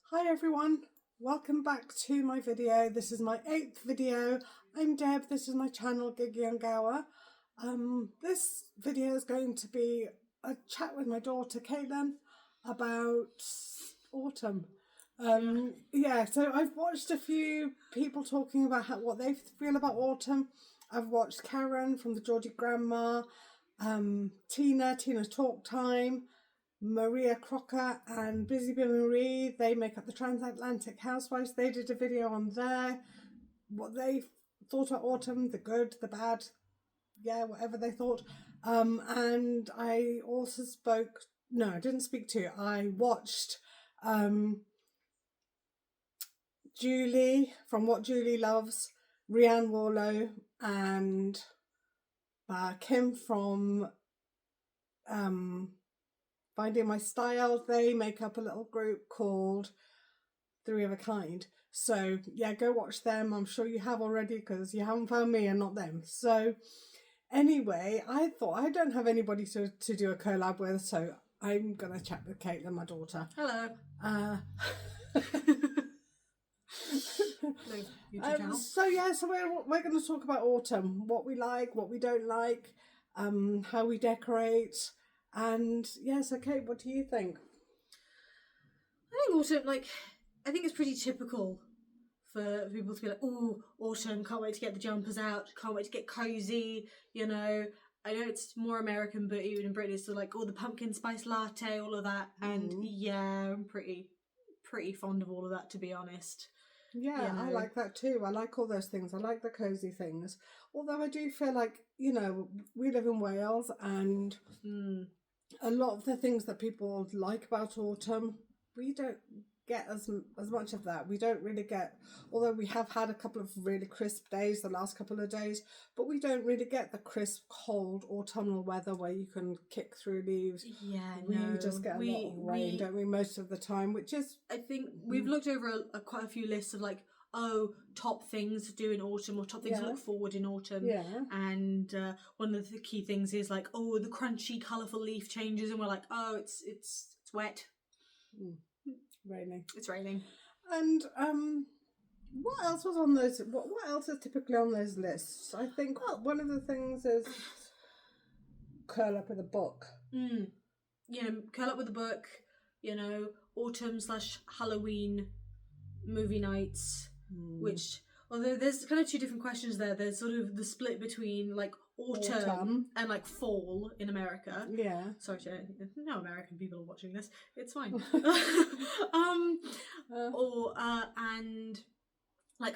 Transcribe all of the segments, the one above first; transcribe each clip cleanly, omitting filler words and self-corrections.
Hi everyone, welcome back to my video. This is my 8th video. I'm Deb, this is my channel Gig Young Gower. This video is going to be a chat with my daughter Caitlin about autumn. So I've watched a few people talking about what they feel about autumn. I've watched Karen from the Geordie Grandma, Tina's Talk Time, Maria Crocker and Busy Bee Marie. They make up the Transatlantic Housewives. They did a video on there, what they thought of autumn, the good, the bad, whatever they thought. And I also I didn't speak to, I watched Julie from What Julie Loves, Rianne Warlow, and Kim from Finding My Style. They make up a little group called Three of a Kind. So yeah, go watch them. I'm sure you have already because you haven't found me and not them. So anyway, I thought I don't have anybody to do a collab with, so I'm gonna chat with Caitlin, my daughter. Hello. So we're going to talk about autumn, what we like, what we don't like, how we decorate, and so Cait, what do you think? I think autumn, I think it's pretty typical for people to be like, oh, autumn, can't wait to get the jumpers out, can't wait to get cozy, you know. I know it's more American, but even in Britain it's still the pumpkin spice latte, all of that. And yeah, I'm pretty fond of all of that, to be honest. Yeah, I like that too. I like all those things. I like the cozy things. Although I do feel like, we live in Wales and a lot of the things that people like about autumn, we don't get as much of that. We don't really get, although we have had a couple of really crisp days the last couple of days, but we don't really get the crisp, cold autumnal weather where you can kick through leaves. Yeah, we just get a lot of rain, don't we, most of the time, which is... I think we've looked over quite a few lists of top things to do in autumn or top things to look forward in autumn. Yeah. And one of the key things is the crunchy, colourful leaf changes, and we're like, oh, it's wet. Raining. It's raining. And what else was on those? What else is typically on those lists? I think one of the things is curl up with a book. Curl up with a book. Autumn/Halloween movie nights, which, although there's kind of two different questions there. There's sort of the split between autumn and fall in America. Yeah. Sorry, no American people are watching this. It's fine. And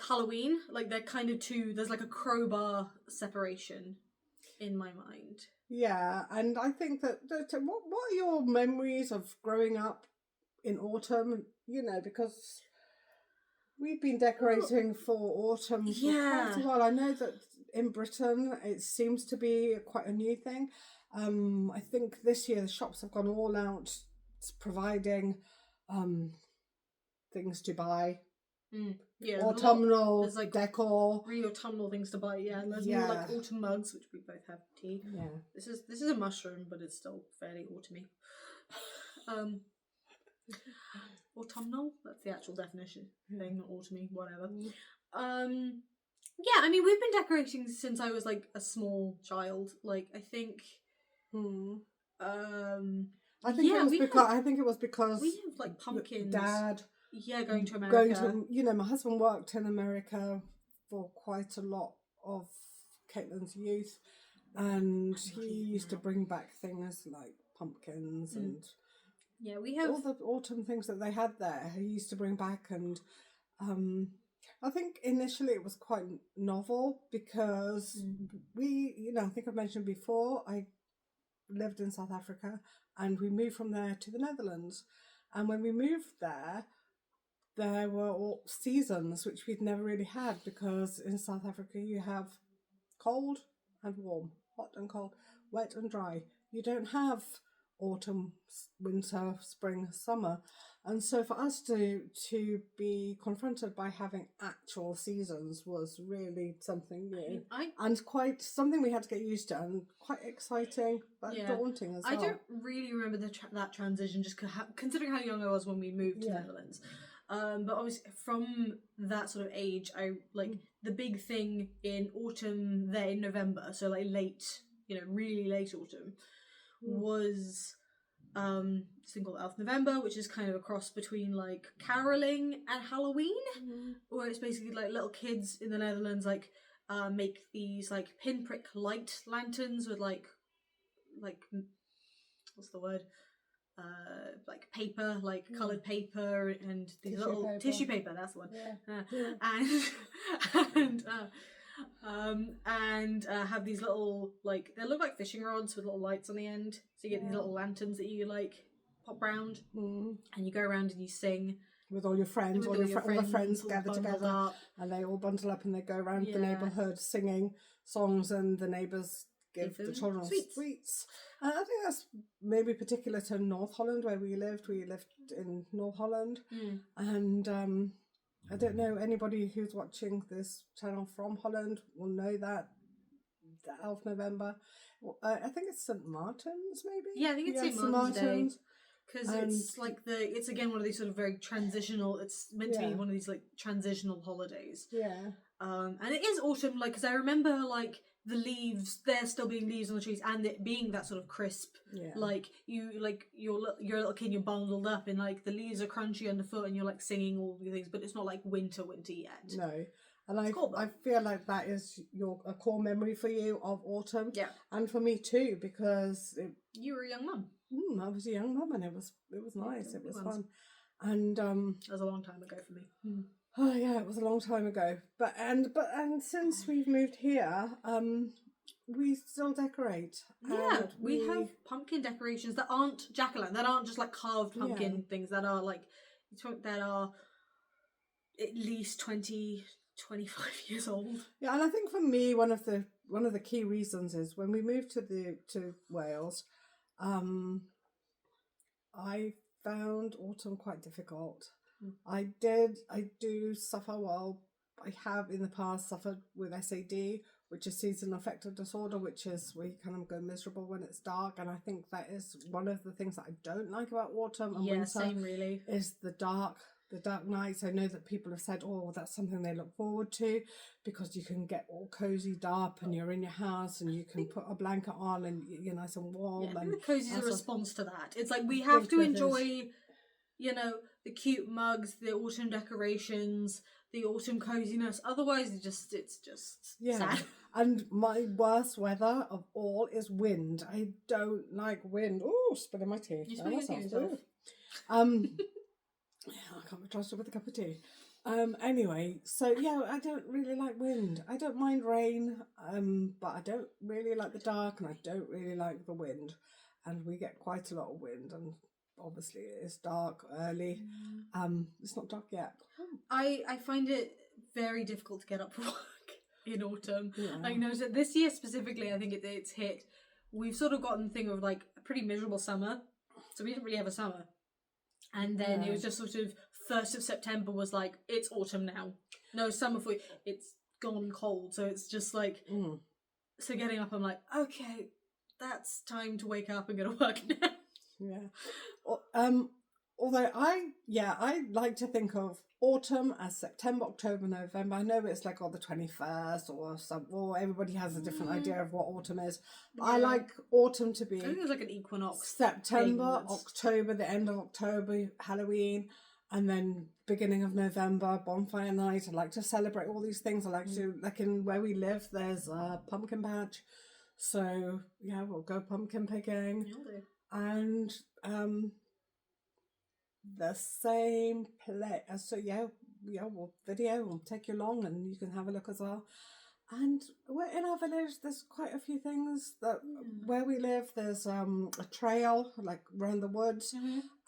Halloween, they're kind of two. There's a crowbar separation in my mind. Yeah, and I think that what are your memories of growing up in autumn? Because we've been decorating for autumn for quite a while. I know that in Britain it seems to be quite a new thing. I think this year the shops have gone all out providing things to buy. Autumnal decor. Really autumnal things to buy, There's more autumn mugs, which we both have tea. Yeah. This is a mushroom, but it's still fairly autumny. Autumnal? That's the actual definition thing, not autumny, whatever. We've been decorating since I was a small child. I think I think it was because we have pumpkins. Dad going to America. My husband worked in America for quite a lot of Caitlin's youth, and he used to bring back things like pumpkins and we have all the autumn things that they had there. He used to bring back, and I think initially it was quite novel because I think I've mentioned before, I lived in South Africa and we moved from there to the Netherlands, and when we moved there were all seasons which we'd never really had, because in South Africa you have cold and warm, hot and cold, wet and dry. You don't have autumn, winter, spring, summer. And so for us to be confronted by having actual seasons was really something new and quite something we had to get used to, and quite exciting but daunting as well. I don't really remember that transition, just considering how young I was when we moved to the Netherlands. But obviously from that sort of age, I like the big thing in autumn there in November, so like late, really late autumn, was this thing called Elf November, which is kind of a cross between like caroling and Halloween, where it's basically like little kids in the Netherlands like make these like pinprick light lanterns with like what's the word? Like paper, like coloured paper, and these tissue paper. That's the one. And have these little like they look like fishing rods with little lights on the end. So you get these little lanterns that you like pop round, and you go around and you sing with all your friends. All the friends gather together, and they all bundle up and they go around the neighbourhood singing songs, and the neighbours give the children sweets. I think that's maybe particular to North Holland where we lived. We lived in North Holland, and I don't know anybody who's watching this channel from Holland will know that the Elf November. I think it's St Martin's, maybe. Yeah, I think it's St Martin's Day. Because it's like it's again one of these sort of very transitional. It's meant to be one of these like transitional holidays. Yeah. And it is autumn, like because I remember like the leaves, there still being leaves on the trees, and it being that sort of crisp. Yeah. Like you're a little kid, you're bundled up, and like the leaves are crunchy underfoot, and you're like singing all these things, but it's not like winter yet. No. And I feel like that is a core memory for you of autumn. Yeah. And for me too, because you were a young mum. I was a young mum, and it was nice. It was fun. And that was a long time ago for me. Oh yeah, it was a long time ago. But since we've moved here, we still decorate. Yeah, we have pumpkin decorations that aren't jack-o'-lantern, that aren't just like carved pumpkin things, that are like at least 20, 25 years old. Yeah, and I think for me one of the key reasons is when we moved to Wales, I found autumn quite difficult. I do suffer. I have in the past suffered with SAD, which is seasonal affective disorder, which is where you kind of go miserable when it's dark. And I think that is one of the things that I don't like about autumn and winter. Same really. Is the dark nights. I know that people have said, oh, that's something they look forward to because you can get all cozied up and you're in your house and you can put a blanket on and you're nice and warm. Yeah, and the cozy is a response to that. It's like we have to enjoy, the cute mugs, the autumn decorations, the autumn coziness. Otherwise, it's just sad. And my worst weather of all is wind. I don't like wind. Oh, spilling my tea. You spill your tea yourself. I can't be trusted with a cup of tea. Anyway, so I don't really like wind. I don't mind rain, but I don't really like the dark, and I don't really like the wind. And we get quite a lot of wind, and obviously it's dark early. It's not dark yet. I find it very difficult to get up for work in autumn. Yeah. I noticed that this year specifically, I think it's hit. We've sort of gotten the thing of like a pretty miserable summer, so we didn't really have a summer. And then it was just sort of 1st of September was like, it's autumn now. No, summer for you. It's gone cold. So it's just like, so getting up, I'm like, okay, that's time to wake up and go to work now. Yeah. Although I like to think of autumn as September, October, November. I know it's like the 21st or everybody has a different idea of what autumn is. But I like autumn to be. I think it's like an equinox. September, October, the end of October, Halloween, and then beginning of November, bonfire night. I like to celebrate all these things. I like to, like in where we live, there's a pumpkin patch. So we'll go pumpkin picking. And the same place. So we'll video. We'll take you along, and you can have a look as well. And we're in our village. There's quite a few things that where we live. There's a trail like around the woods,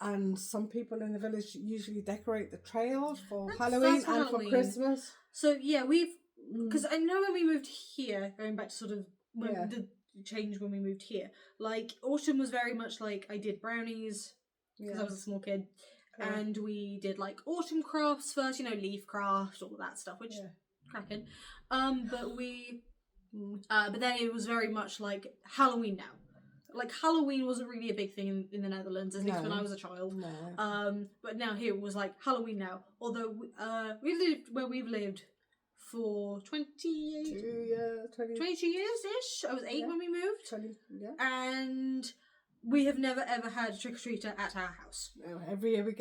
and some people in the village usually decorate the trails for Halloween and for Christmas. So we've because I know when we moved here, going back to sort of the change when we moved here, like autumn was very much like I did brownies because I was a small kid, and we did like autumn crafts first, leaf craft, all of that stuff, which cracking. But then it was very much like Halloween now. like Halloween wasn't really a big thing in the Netherlands, at least when I was a child. No. But now here it was like Halloween now. Although we lived where we've lived for 22 years ish. I was 8 when we moved. 20, yeah. And we have never ever had a trick or treater at our house. No, every year we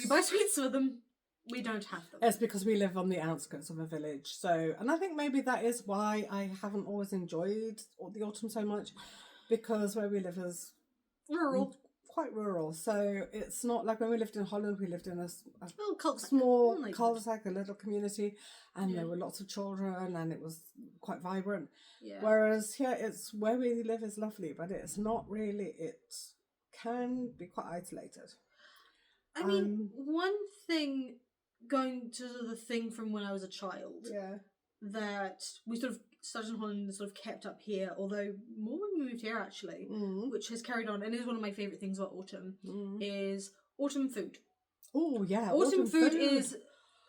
buy sweets for them. We don't have them. It's because we live on the outskirts of a village. So, and I think maybe that is why I haven't always enjoyed the autumn so much, because where we live is rural. Quite rural. So it's not like when we lived in Holland, we lived in a cul-de-sac. small cul-de-sac, a little community, and there were lots of children, and it was quite vibrant. Yeah. Whereas here, it's where we live is lovely, but it's not really. It can be quite isolated. I mean, one thing, going to the thing from when I was a child, that we sort of started in Holland and sort of kept up here, although more when we moved here actually, which has carried on and is one of my favourite things about autumn, is autumn food. Oh yeah, autumn food is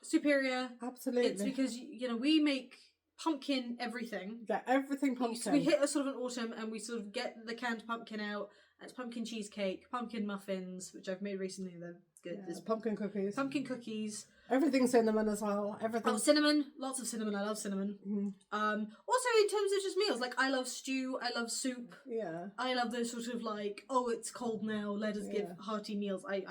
superior. Absolutely. It's because, you know, we make pumpkin everything. Yeah, everything pumpkin. We hit a sort of an autumn and we sort of get the canned pumpkin out. And it's pumpkin cheesecake, pumpkin muffins, which I've made recently. They're good. Yeah, There's pumpkin cookies. Pumpkin cookies. Everything cinnamon as well. Everything. Oh, cinnamon. Lots of cinnamon. I love cinnamon. Also, in terms of just meals, like I love stew. I love soup. Yeah. I love those sort of like, oh, it's cold now. Let us give hearty meals. I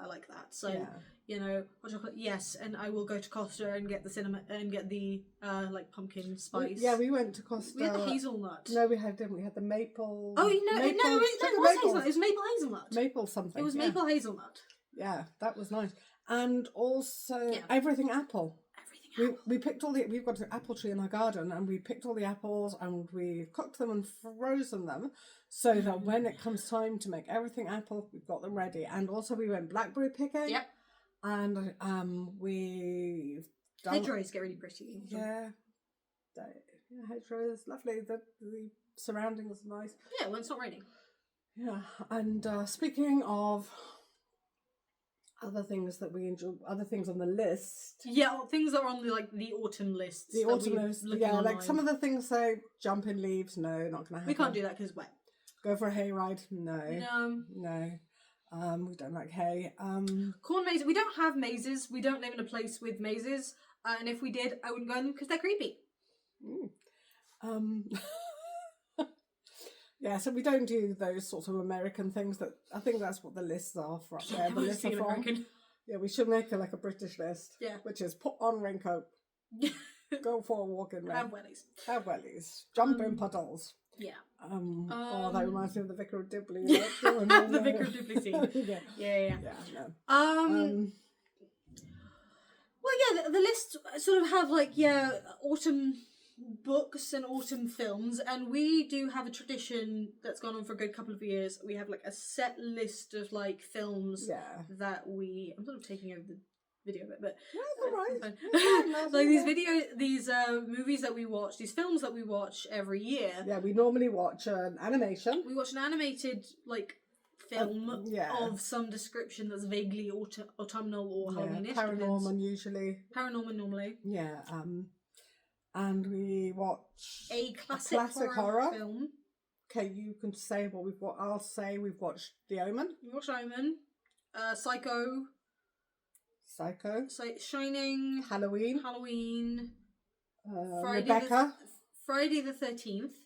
like that. So you know, hot chocolate, yes, and I will go to Costa and get the cinnamon and get the like pumpkin spice. We went to Costa. We had the hazelnut. No, we didn't. We had the maple. Oh, no, it was hazelnut. It was maple hazelnut. Maple something. It was maple hazelnut. Yeah, that was nice. And also everything apple. We picked all the. We've got an apple tree in our garden, and we picked all the apples and we cooked them and frozen them, so that when it comes time to make everything apple, we've got them ready. And also we went blackberry picking. Yep. And we've done... Hedgerows get really pretty. Yeah. Hedgerows, lovely. The surroundings are nice. Yeah, when it's not raining. Yeah, and speaking of other things that we enjoy, other things on the list. Yeah, things that are on the autumn list. The autumn list, like some of the things say jump in leaves. No, not going to happen. We can't do that because it's wet. Go for a hayride. No. We don't like hay. Corn mazes. We don't have mazes. We don't live in a place with mazes. And if we did, I wouldn't go in them because they're creepy. Yeah, so we don't do those sorts of American things. That I think that's what the lists are for up there. The lists are from. American. Yeah, we should make a britisk list. Yeah, which is put on raincoat, go for a walk in rain, have wellies, jump in puddles. Yeah. Oh, that reminds me of the Vicar of Dibley. The Vicar of Dibley scene. Yeah. No. Well, yeah, the list sort of have autumn books and autumn films, and we do have a tradition that's gone on for a good couple of years. We have a set list of films that we. I'm sort of taking over the video bit, but that's all right. these movies that we watch, these films that we watch every year. Yeah, we normally watch an animation. We watch an animated film of some description that's vaguely autumnal or Halloweenish. Paranormal normally. Yeah. And we watch a classic horror film. Okay, you can say what we've watched. I'll say we've watched The Omen. We watched Omen. Psycho. Shining. Halloween. Friday the 13th.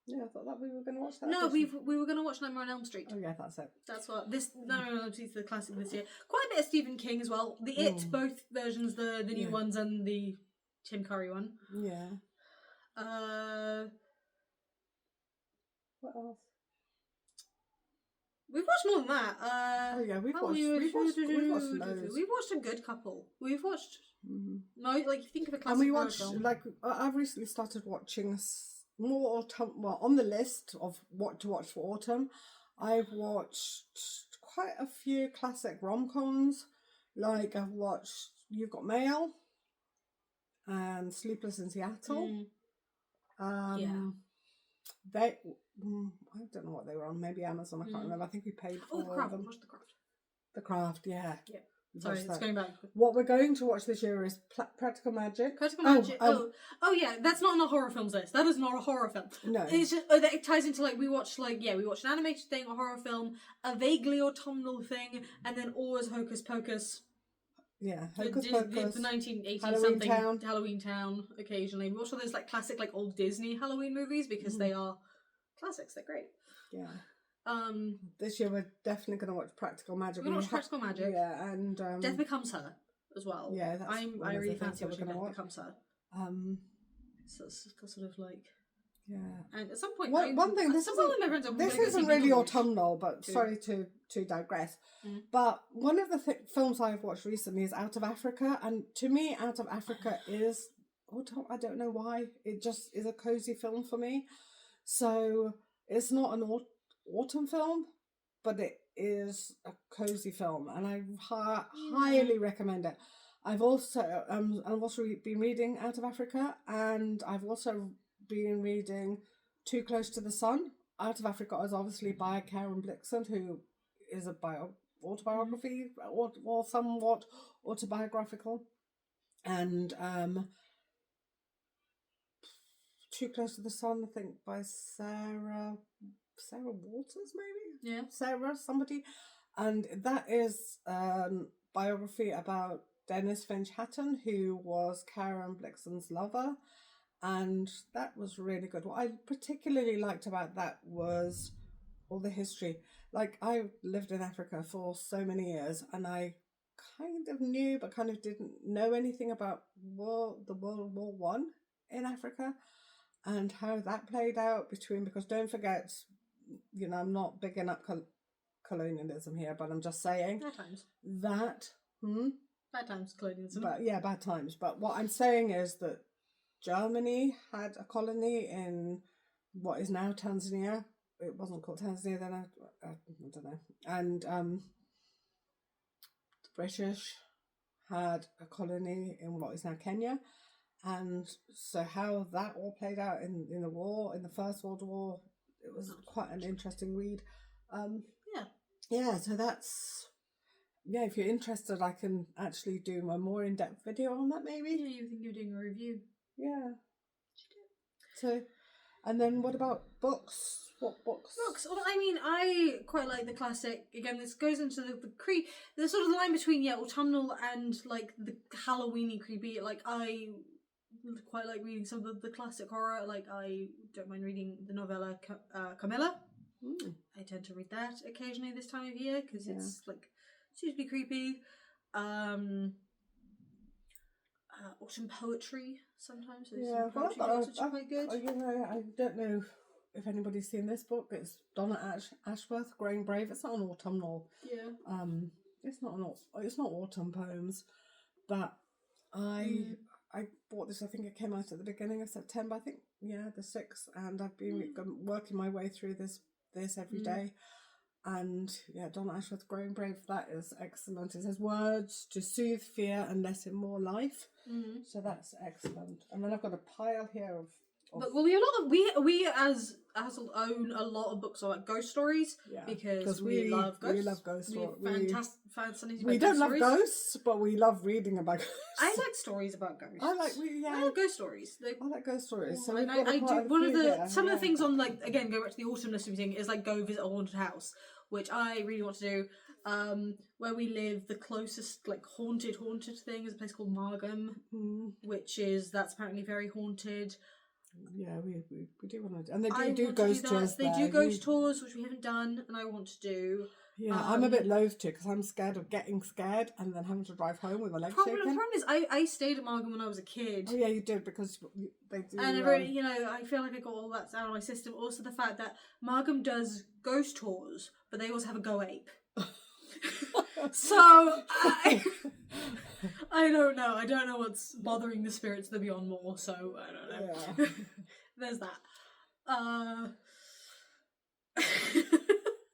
Yeah, I thought that we were going to watch that. No, we were going to watch Nightmare on Elm Street. Oh yeah, that's it. That's what this Nightmare on Elm Street is the classic this year. Quite a bit of Stephen King as well. The It, both versions, the new ones and the Tim Curry one. Yeah. What else? We've watched more than that. We've watched loads. We've watched a good couple. We've watched think of a classic. And we watched I've recently started watching more autumn. Well, on the list of what to watch for autumn, I've watched quite a few classic rom-coms. Like I've watched You've Got Mail and Sleepless in Seattle. They. I don't know what they were on. Maybe Amazon. I can't remember. I think we paid for The Craft. them. Watch The Craft. The Craft, yeah. Sorry, watch it's that. going back. What we're going to watch this year is Practical Magic. Practical Magic. Oh, yeah, that's not on a horror films list. That is not a horror film. No. It's just that it ties into we watched an animated thing, a horror film, a vaguely autumnal thing, and then always Hocus Pocus. Yeah, Hocus Pocus. The 1980 Halloween something Town. Halloween Town. Occasionally, we watch all those classic old Disney Halloween movies because they are classics. They're great. Yeah. This year we're definitely going to watch Practical Magic. We're going to watch Practical Magic. Yeah, and Death Becomes Her as well. Yeah, that's I really fancy watching Death Becomes Her. So it's sort of yeah. And at some point, one thing. This isn't really autumnal, but sorry to digress. But one of the films I've watched recently is Out of Africa, and to me, Out of Africa is autumn. I don't know why. It just is a cozy film for me. So it's not an autumn film, but it is a cozy film, and I highly recommend it. I've also been reading Out of Africa, and I've also been reading Too Close to the Sun. Out of Africa is obviously by Karen Blixen, who is a autobiography or somewhat autobiographical, and Too Close to the Sun, I think, by Sarah Waters, maybe? Yeah. Sarah, somebody. And that is biography about Dennis Finch Hatton, who was Karen Blixen's lover. And that was really good. What I particularly liked about that was all the history. I lived in Africa for so many years, and I kind of knew but kind of didn't know anything about the World War One in Africa and how that played out because don't forget, I'm not bigging up colonialism here, but I'm just saying bad times. Bad times colonialism. But yeah, bad times. But what I'm saying is that Germany had a colony in what is now Tanzania. It wasn't called Tanzania then. I don't know. And the British had a colony in what is now Kenya. And so how that all played out in the war, in the First World War, it was quite an interesting read. Yeah, so that's... Yeah, if you're interested, I can actually do a more in-depth video on that, maybe. Yeah, you think you're doing a review. Yeah. So, and then what about books? What books? Books. Well, I mean, I quite like the classic. Again, this goes into the sort of the line between autumnal and the Halloweeny creepy. I quite like reading some of the classic horror. I don't mind reading the novella Camilla. I tend to read that occasionally this time of year because it's seems to be creepy. Autumn poetry sometimes. Some poetry books which are quite good. I don't know if anybody's seen this book. It's Donna Ashworth, Growing Brave. It's not an autumnal. Yeah. It's not autumn poems, but I bought this. I think it came out at the beginning of September. I think the 6th, and I've been working my way through this every day. And Donna Ashworth, Growing Brave, that is excellent. It says words to soothe fear and let in more life. So that's excellent. And then I've got a pile here of But we have a lot of we as own a lot of books about ghost stories because we love ghosts. We love ghost stories. We don't love ghosts, but we love reading about ghosts. I like stories about ghosts. I like ghost stories. I like ghost stories. So I do some of the things on again go back to the autumn list thing is go visit a haunted house, which I really want to do. Where we live, the closest haunted thing is a place called Margam, that's apparently very haunted. Yeah, we do want to, and they do ghost tours. They do ghost tours, which we haven't done, and I want to do. Yeah, I'm a bit loath to because I'm scared of getting scared and then having to drive home with my legs shaking. The problem is, I stayed at Margam when I was a kid. Oh yeah, you did because they do. And I feel like I got all that out of my system. Also, the fact that Margam does ghost tours, but they also have a go ape. So I don't know. I don't know what's bothering the spirits of the beyond more. So I don't know. Yeah. There's that.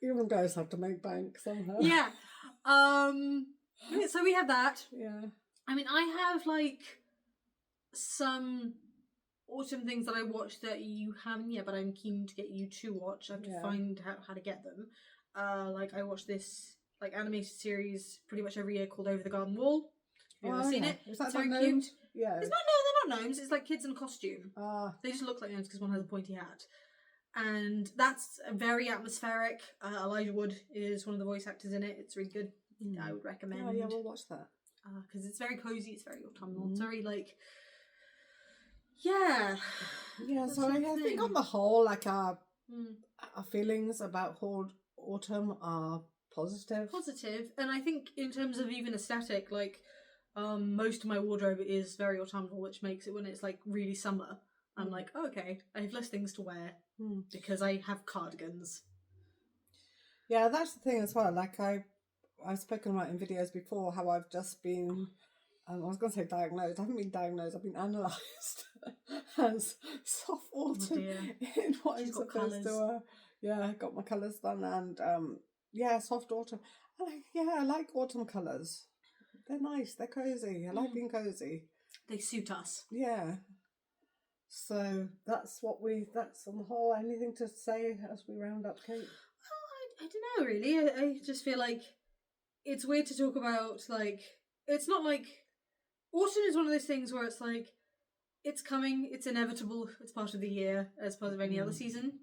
Even ghosts have to make bank somehow. Yeah. So we have that. Yeah. I mean, I have some autumn things that I watched that you haven't yet, but I'm keen to get you to watch. I have to find out how to get them. I watched this like animated series pretty much every year called Over the Garden Wall. Have you ever seen it? Is that It's very the cute. gnomes? Yeah. It's not, no, they're not gnomes. It's like kids in costume. They just look like gnomes because one has a pointy hat. And that's very atmospheric. Elijah Wood is one of the voice actors in it. It's really good. I would recommend. Oh, yeah, we'll watch that. Because it's very cozy. It's very autumnal. It's very like, yeah. Yeah, so I think on the whole, like our feelings about autumn are positive. Positive, and I think in terms of even aesthetic, like most of my wardrobe is very autumnal, which makes it when it's like really summer, I'm like, oh, okay, I have less things to wear because I have cardigans. Yeah, that's the thing as well. Like I've spoken about in videos before how I've just been, I was going to say diagnosed. I haven't been diagnosed. I've been analysed as soft autumn in what I'm supposed to. Yeah, I got my colours done, and yeah, soft autumn. I like autumn colours. They're nice. They're cozy. I like being cozy. They suit us. Yeah. So that's on the whole. Anything to say as we round up, Cait? I don't know, really. I just feel like it's weird to talk about, like, it's not like, autumn is one of those things where it's like, it's coming, it's inevitable, it's part of the year, as part of any other season.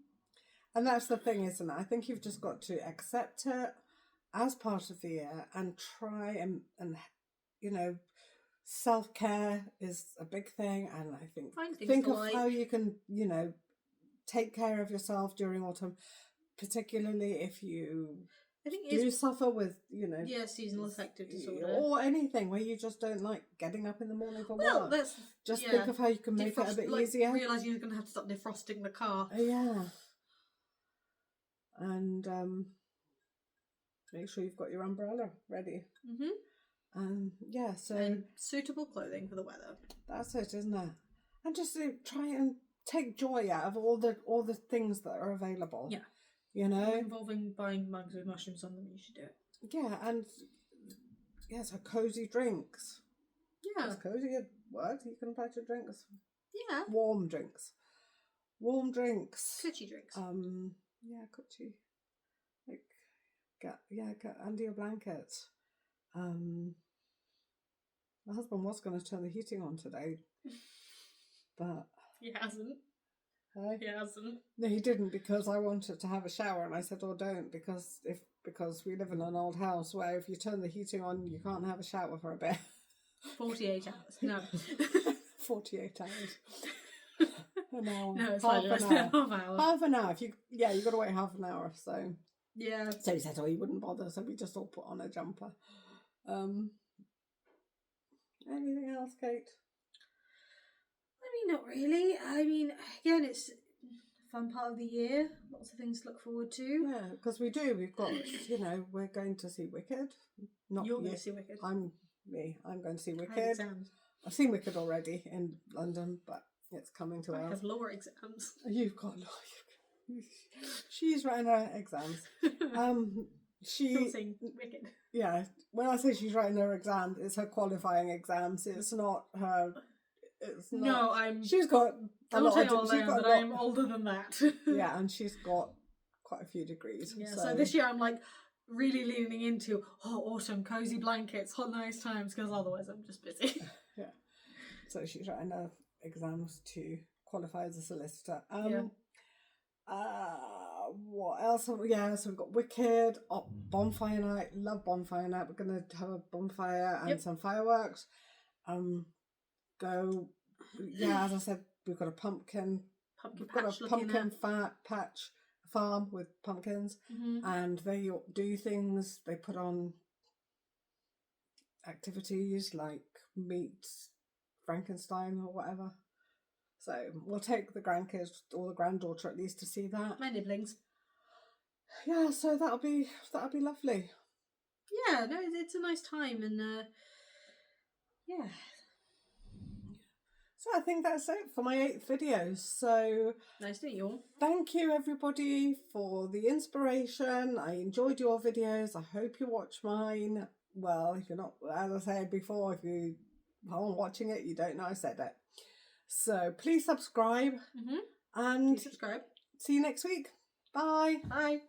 And that's the thing, isn't it? I think you've just got to accept it as part of the year and try and you know, self-care is a big thing, and I think of how you can, you know, take care of yourself during autumn, particularly if you do suffer with, you know, seasonal affective disorder or anything where you just don't like getting up in the morning for work. Think of how you can make it a bit easier. Realising you're going to have to start defrosting the car. Yeah. And make sure you've got your umbrella ready. So and suitable clothing for the weather. That's it, isn't it? And just try and take joy out of all the things that are available. Yeah. You know, involving buying mugs with mushrooms on them, you should do it. Yeah, and so cozy drinks. Yeah, it's cozy a word you can apply to drinks. Yeah, warm drinks, coochie drinks. Coochie. Like, get under your blanket. My husband was going to turn the heating on today, but he hasn't. He hasn't. No, he didn't, because I wanted to have a shower, and I said, "Oh, don't," because we live in an old house where if you turn the heating on, you can't have a shower for a bit. 48 hours. No. 48 hours. An hour. No, it's half an hour. Half an hour. You got to wait half an hour. So yeah. So he said, "Oh, he wouldn't bother." So we just all put on a jumper. Anything else, Cait? I mean, not really. I mean, again, it's a fun part of the year. Lots of things to look forward to. Yeah, because we do. We've got, you know, we're going to see Wicked. You're going to see Wicked. I'm going to see Wicked. I've seen Wicked already in London, but it's coming to ours. I have lower exams. You've got lower. She's writing her exams. Still seeing Wicked. Yeah, when I say she's writing her exams, it's her qualifying exams. It's not her. It's not. No, I'm. She's got. I'm older than that. Yeah, and she's got quite a few degrees. Yeah, so this year I'm like really leaning into autumn, cozy blankets, hot nice times, because otherwise I'm just busy. Yeah. So she's writing her exams to qualify as a solicitor. What else? So we've got Wicked, bonfire night. Love bonfire night. We're gonna have a bonfire and some fireworks. As I said, we've got a pumpkin patch farm with pumpkins, and they do things. They put on activities like meet Frankenstein or whatever. So we'll take the grandkids or the granddaughter at least to see that. My nibblings. Yeah, so that'll be lovely. Yeah, no, it's a nice time, and yeah. So I think that's it for my 8th video. So nice to meet you all. Thank you everybody for the inspiration. I enjoyed your videos. I hope you watch mine. Well, if you're not, as I said before, if you aren't watching it, you don't know I said it. So please subscribe. And please subscribe. See you next week. Bye. Bye.